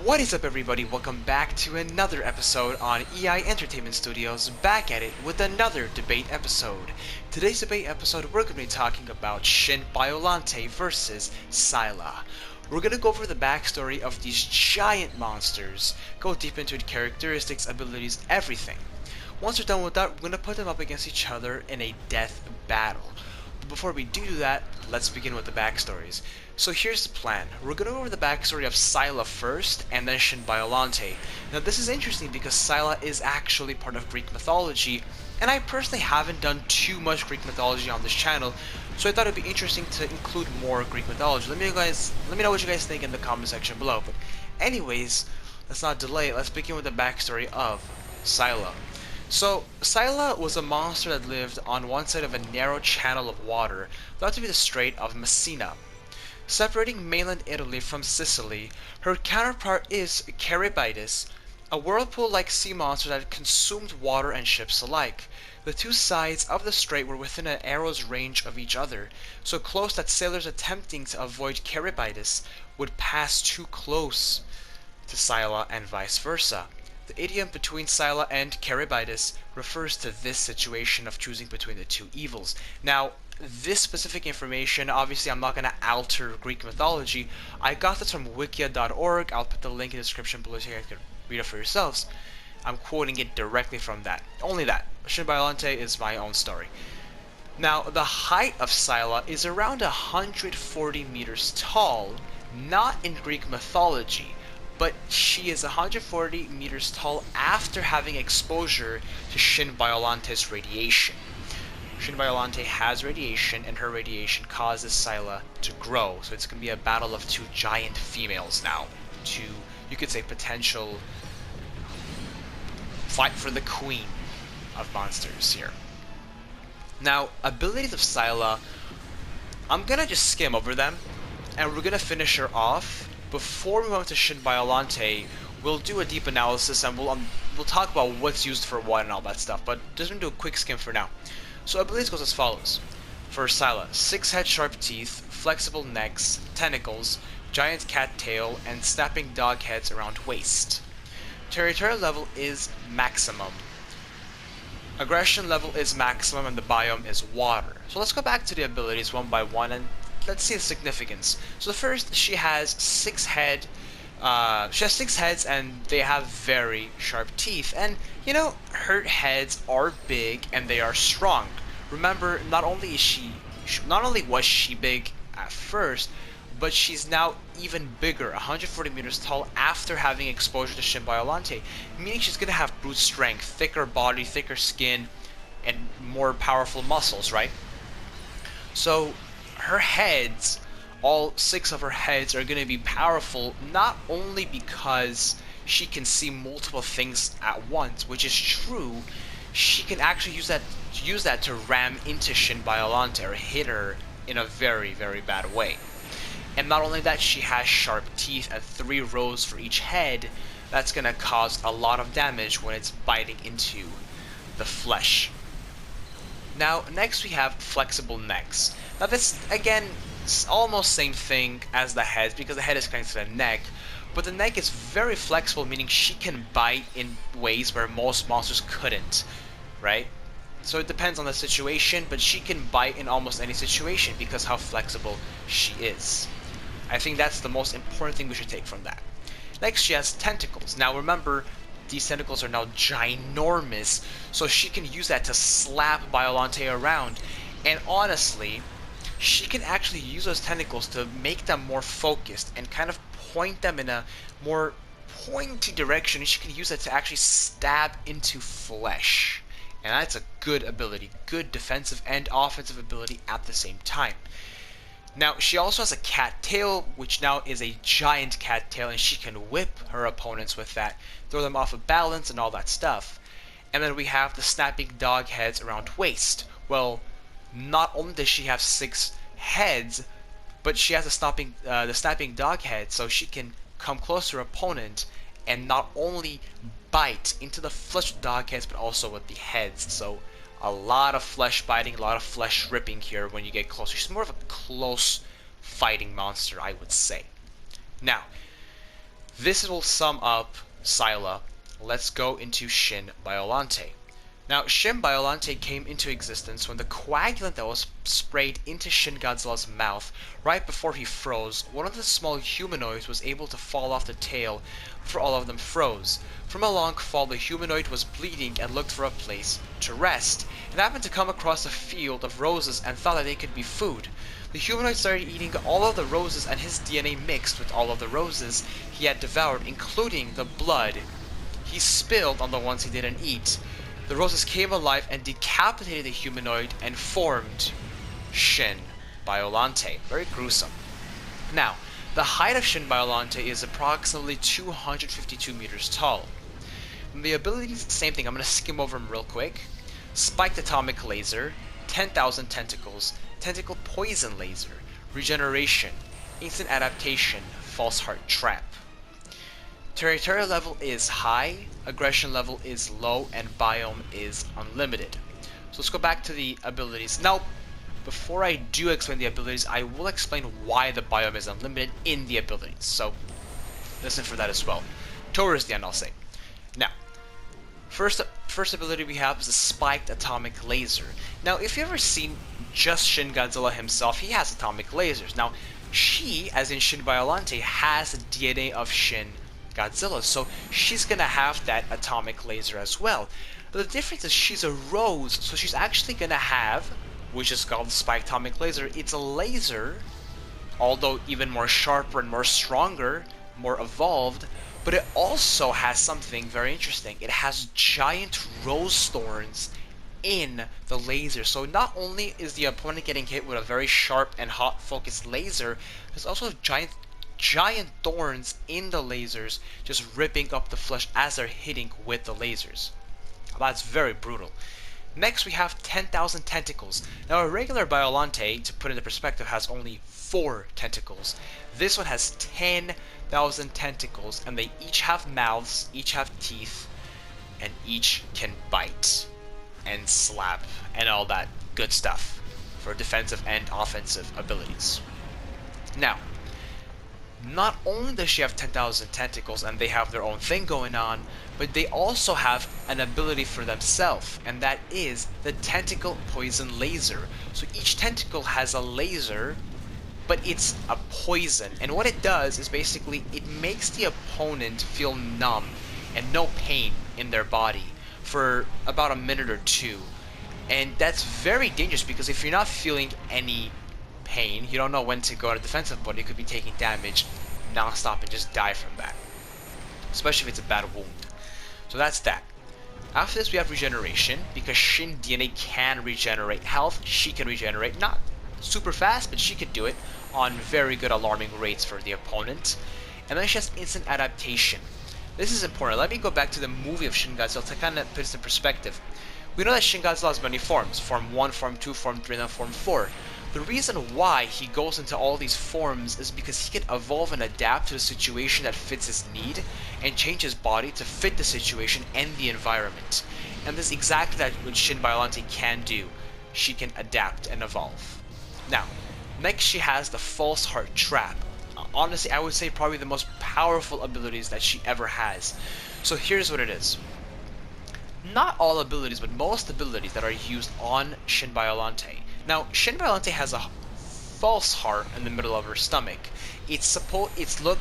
What is up, everybody? Welcome back to another episode on EI Entertainment Studios, back at it with another debate episode. Today's debate episode, we're going to be talking about Shin Biollante versus Scylla. We're going to go over the backstory of these giant monsters, go deep into the characteristics, abilities, everything. Once we're done with that, we're going to put them up against each other in a death battle. But before we do that, let's begin with the backstories. So here's the plan. We're going to go over the backstory of Scylla first, and then Shin Biollante. Now this is interesting because Scylla is actually part of Greek mythology, and I personally haven't done too much Greek mythology on this channel, so I thought it'd be interesting to include more Greek mythology. Let me know what you guys think in the comment section below. But anyways, let's not delay. Let's begin with the backstory of Scylla. So, Scylla was a monster that lived on one side of a narrow channel of water, thought to be the Strait of Messina. Separating mainland Italy from Sicily, her counterpart is Charybdis, a whirlpool-like sea monster that consumed water and ships alike. The two sides of the strait were within an arrow's range of each other, so close that sailors attempting to avoid Charybdis would pass too close to Scylla and vice versa. The idiom between Scylla and Charybdis refers to this situation of choosing between the two evils. Now, this specific information, obviously I'm not going to alter Greek mythology. I got this from wikia.org. I'll put the link in the description below so you guys can read it for yourselves. I'm quoting it directly from that. Only that. Shin Biollante is my own story. Now, the height of Scylla is around 140 meters tall, not in Greek mythology, but she is 140 meters tall after having exposure to Shin Biollante's radiation. Shin Biollante has radiation, and her radiation causes Scylla to grow, so it's going to be a battle of two giant females now. Two, you could say, potential fight for the queen of monsters here. Now, abilities of Scylla, I'm going to just skim over them, and we're going to finish her off. Before we move on to Shin Biollante, we'll do a deep analysis, and we'll talk about what's used for what and all that stuff, but just going to do a quick skim for now. So abilities goes as follows. For Scylla, 6 head sharp teeth, flexible necks, tentacles, giant cat tail, and snapping dog heads around waist. Territorial level is maximum. Aggression level is maximum, and the biome is water. So let's go back to the abilities one by one, and let's see the significance. So the first, she has 6 heads, and they have very sharp teeth. And you know, her heads are big and they are strong. Remember, not only was she big at first, but she's now even bigger, 140 meters tall after having exposure to Shin Biollante, meaning she's gonna have brute strength, thicker body, thicker skin, and more powerful muscles, right? So her heads, all 6 of her heads, are going to be powerful, not only because she can see multiple things at once, which is true. She can actually use that to ram into Shin Biollante or hit her in a very, very bad way. And not only that, she has sharp teeth and 3 rows for each head. That's going to cause a lot of damage when it's biting into the flesh. Now, next we have flexible necks. Now this, again, is almost same thing as the head, because the head is connected to the neck, but the neck is very flexible, meaning she can bite in ways where most monsters couldn't, right? So it depends on the situation, but she can bite in almost any situation because how flexible she is. I think that's the most important thing we should take from that. Next, she has tentacles. Now remember, these tentacles are now ginormous, so she can use that to slap Biollante around. And honestly, she can actually use those tentacles to make them more focused and kind of point them in a more pointy direction. And she can use that to actually stab into flesh. And that's a good ability, good defensive and offensive ability at the same time. Now, she also has a cat tail, which now is a giant cat tail, and she can whip her opponents with that, throw them off of balance and all that stuff. And then we have the snapping dog heads around waist. Well, not only does she have 6 heads, but she has the snapping dog head, so she can come close to her opponent and not only bite into the flesh with dog heads, but also with the heads. So a lot of flesh biting, a lot of flesh ripping here when you get closer. She's more of a close fighting monster, I would say. Now, This will sum up Scylla. Let's go into Shin Biollante. Now, Shin Biollante came into existence when the coagulant that was sprayed into Shin Godzilla's mouth right before he froze, one of the small humanoids was able to fall off the tail before all of them froze. From a long fall, the humanoid was bleeding and looked for a place to rest, and happened to come across a field of roses and thought that they could be food. The humanoid started eating all of the roses, and his DNA mixed with all of the roses he had devoured, including the blood he spilled on the ones he didn't eat. The roses came alive and decapitated the humanoid and formed Shin Biollante. Very gruesome. Now, the height of Shin Biollante is approximately 252 meters tall. And the abilities, same thing, I'm going to skim over them real quick. Spiked Atomic Laser, 10,000 Tentacles, Tentacle Poison Laser, Regeneration, Instant Adaptation, False Heart Trap. Territorial level is high, aggression level is low, and biome is unlimited. So let's go back to the abilities. Now, before I do explain the abilities, I will explain why the biome is unlimited in the abilities. So listen for that as well. Towards the end, I'll say. Now, first ability we have is the Spiked Atomic Laser. Now, if you've ever seen just Shin Godzilla himself, he has atomic lasers. Now, she, as in Shin Biollante, has the DNA of Shin Godzilla, so she's gonna have that atomic laser as well. But the difference is she's a rose, so she's actually gonna have, which is called the Spiked Atomic Laser. It's a laser, although even more sharper and more stronger, more evolved, but it also has something very interesting. It has giant rose thorns in the laser. So not only is the opponent getting hit with a very sharp and hot focused laser, there's also giant thorns in the lasers just ripping up the flesh as they're hitting with the lasers. That's very brutal. Next we have 10,000 Tentacles. Now a regular Biollante, to put into perspective, has only 4 tentacles. This one has 10,000 tentacles, and they each have mouths, each have teeth, and each can bite and slap and all that good stuff for defensive and offensive abilities. Now, not only does she have 10,000 tentacles and they have their own thing going on, but they also have an ability for themselves, and that is the Tentacle Poison Laser. So each tentacle has a laser, but it's a poison, and what it does is basically it makes the opponent feel numb and no pain in their body for about a minute or two. And that's very dangerous, because if you're not feeling any pain, you don't know when to go on a defensive mode. You could be taking damage non-stop and just die from that, especially if it's a bad wound. So that's that. After this we have Regeneration, because Shin DNA can regenerate health. She can regenerate, not super fast, but she could do it on very good alarming rates for the opponent. And then she has Instant Adaptation. This is important. Let me go back to the movie of Shin Godzilla to kind of put this in perspective. We know that Shin Godzilla has many forms. Form 1, Form 2, Form 3, and then Form 4. The reason why he goes into all these forms is because he can evolve and adapt to the situation that fits his need, and change his body to fit the situation and the environment. And this is exactly that what Shin Biollante can do. She can adapt and evolve. Now, next she has the False Heart Trap. Honestly, I would say probably the most powerful abilities that she ever has. So here's what it is. Not all abilities, but most abilities that are used on Shin Biollante. Now, Shin Biollante has a false heart in the middle of her stomach. It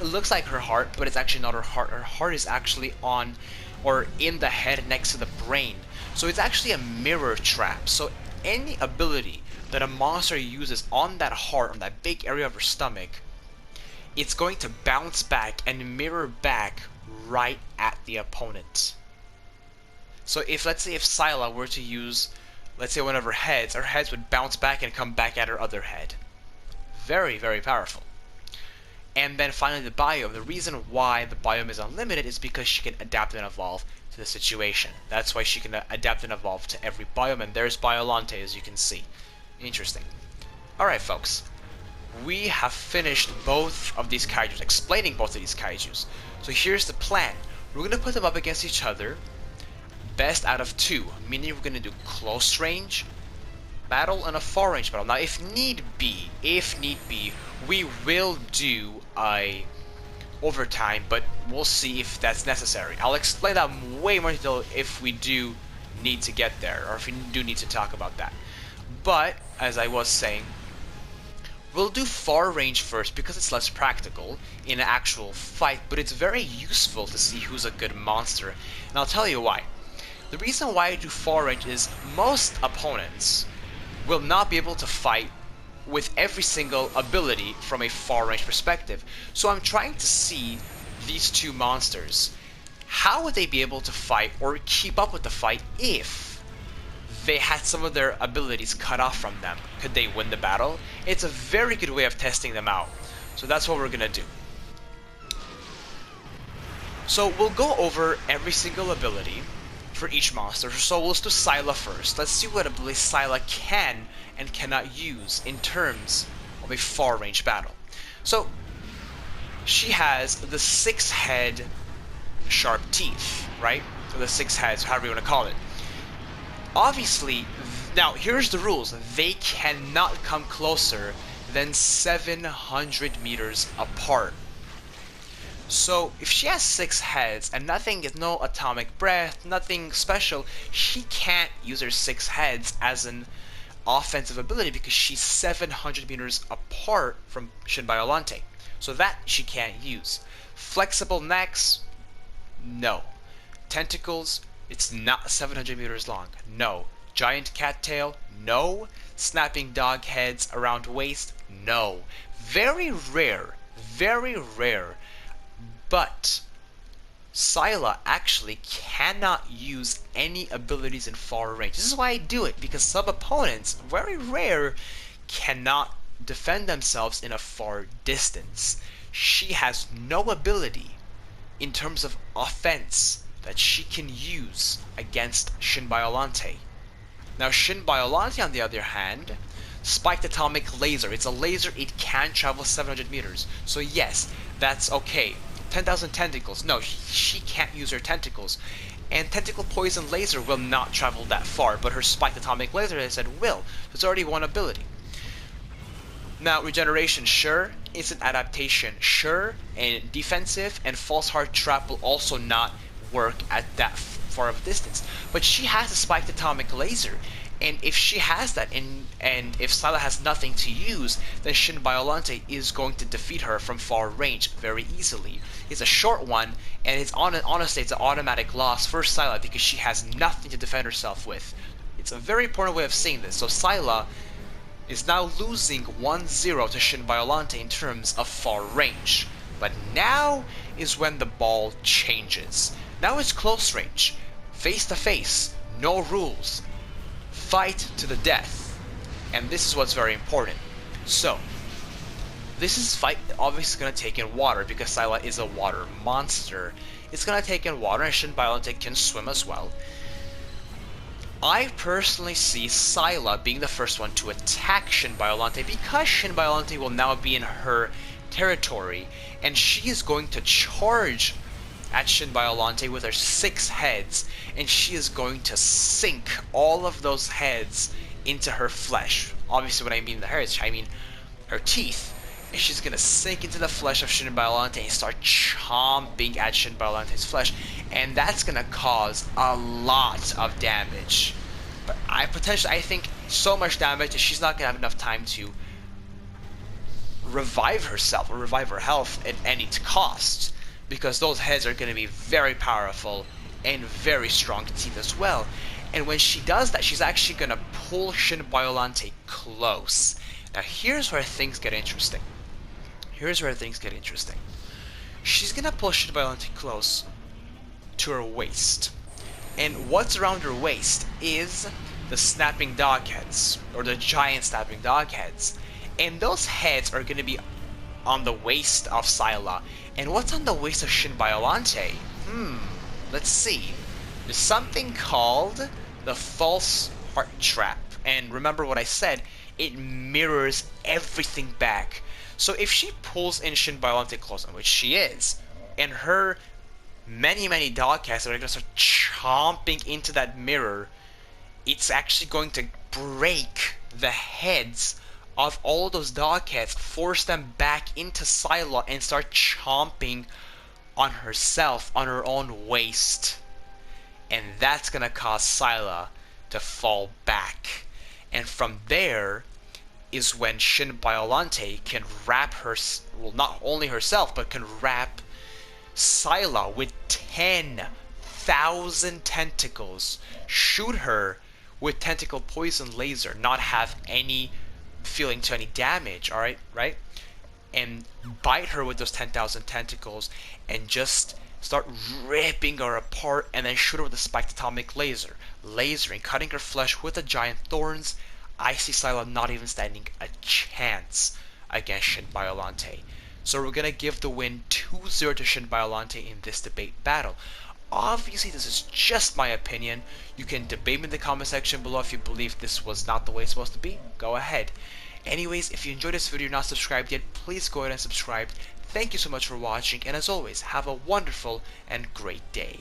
looks like her heart, but it's actually not her heart. Her heart is actually on, or in the head next to the brain. So it's actually a mirror trap. So any ability that a monster uses on that heart, on that big area of her stomach, it's going to bounce back and mirror back right at the opponent. So if, let's say, if Scylla were to use, let's say, one of her heads would bounce back and come back at her other head. Very, very powerful. And then finally the biome. The reason why the biome is unlimited is because she can adapt and evolve to the situation. That's why she can adapt and evolve to every biome, and there's Biollante, as you can see. Interesting. Alright, folks. We have finished both of these kaijus, explaining both of these kaijus. So here's the plan. We're going to put them up against each other. Best out of 2, meaning we're going to do close range battle and a far range battle. Now, if need be, we will do a over time, but we'll see if that's necessary. I'll explain that way more detail if we do need to get there, or if we do need to talk about that. But, as I was saying, we'll do far range first because it's less practical in an actual fight, but it's very useful to see who's a good monster, and I'll tell you why. The reason why I do far range is most opponents will not be able to fight with every single ability from a far range perspective. So I'm trying to see these two monsters. How would they be able to fight or keep up with the fight if they had some of their abilities cut off from them? Could they win the battle? It's a very good way of testing them out. So that's what we're gonna do. So we'll go over every single ability for each monster. So let's do Scylla first. Let's see what ability Scylla can and cannot use in terms of a far range battle. So she has the 6-head sharp teeth, right? Or the 6 heads, however you want to call it. Obviously, now here's the rules. They cannot come closer than 700 meters apart. So if she has 6 heads and nothing is no atomic breath, nothing special, she can't use her 6 heads as an offensive ability because she's 700 meters apart from Shin Biollante. So that she can't use. Flexible necks, no. Tentacles, it's not 700 meters long, no. Giant cattail, no. Snapping dog heads around waist, no. Very rare, but Scylla actually cannot use any abilities in far range. This is why I do it, because some opponents, very rare, cannot defend themselves in a far distance. She has no ability in terms of offense that she can use against Shin Biollante. Now Shin Biollante, on the other hand, spiked atomic laser. It's a laser, it can travel 700 meters. So yes, that's okay. 10,000 tentacles. No, she can't use her tentacles. And tentacle poison laser will not travel that far, but her spiked atomic laser, as I said, will. It's already one ability. Now, regeneration, sure. Instant adaptation, sure. And defensive and false heart trap will also not work at that far of a distance. But she has a spiked atomic laser. And if she has that, and if Scylla has nothing to use, then Shin Biollante is going to defeat her from far range very easily. It's a short one, and honestly, it's an automatic loss for Scylla because she has nothing to defend herself with. It's a very important way of seeing this. So Scylla is now losing 1-0 to Shin Biollante in terms of far range. But now is when the ball changes. Now it's close range, face to face, no rules. Fight to the death, and this is what's very important. So this is fight obviously going to take in water because Scylla is a water monster. It's going to take in water, and Shin Biollante can swim as well. I personally see Scylla being the first one to attack Shin Biollante because Shin Biollante will now be in her territory, and she is going to charge at Shin Biollante with her 6 heads, and she is going to sink all of those heads into her flesh. Obviously, when I mean the heads, I mean her teeth. And she's gonna sink into the flesh of Shin Biollante and start chomping at Shin Biollante's flesh, and that's gonna cause a lot of damage. But I think so much damage that she's not gonna have enough time to revive herself or revive her health at any cost, because those heads are going to be very powerful and very strong teeth as well. And when she does that, she's actually going to pull Shin Biollante close. Now here's where things get interesting. She's going to pull Shin Biollante close to her waist. And what's around her waist is the snapping dog heads, or the giant snapping dog heads. And those heads are going to be on the waist of Scylla. And what's on the waist of Shin Biollante? Let's see. There's something called the false heart trap. And remember what I said, it mirrors everything back. So if she pulls in Shin Biollante close, which she is, and her many dog heads are going to start chomping into that mirror, it's actually going to break the heads of all of those dogheads, force them back into Scylla and start chomping on herself, on her own waist. And that's gonna cause Scylla to fall back. And from there is when Shin Biollante can wrap her, well, not only herself, but can wrap Scylla with 10,000 tentacles, shoot her with tentacle poison laser, not have any feeling to any damage, alright, right? And bite her with those 10,000 tentacles and just start ripping her apart, and then shoot her with a spiked atomic laser, lasering, cutting her flesh with the giant thorns. I see Scylla not even standing a chance against Shin Biollante. So we're gonna give the win 2-0 to Shin Biollante in this debate battle. Obviously, this is just my opinion. You can debate me in the comment section below if you believe this was not the way it's supposed to be. Go ahead. Anyways, if you enjoyed this video and you're not subscribed yet, please go ahead and subscribe. Thank you so much for watching, and as always, have a wonderful and great day.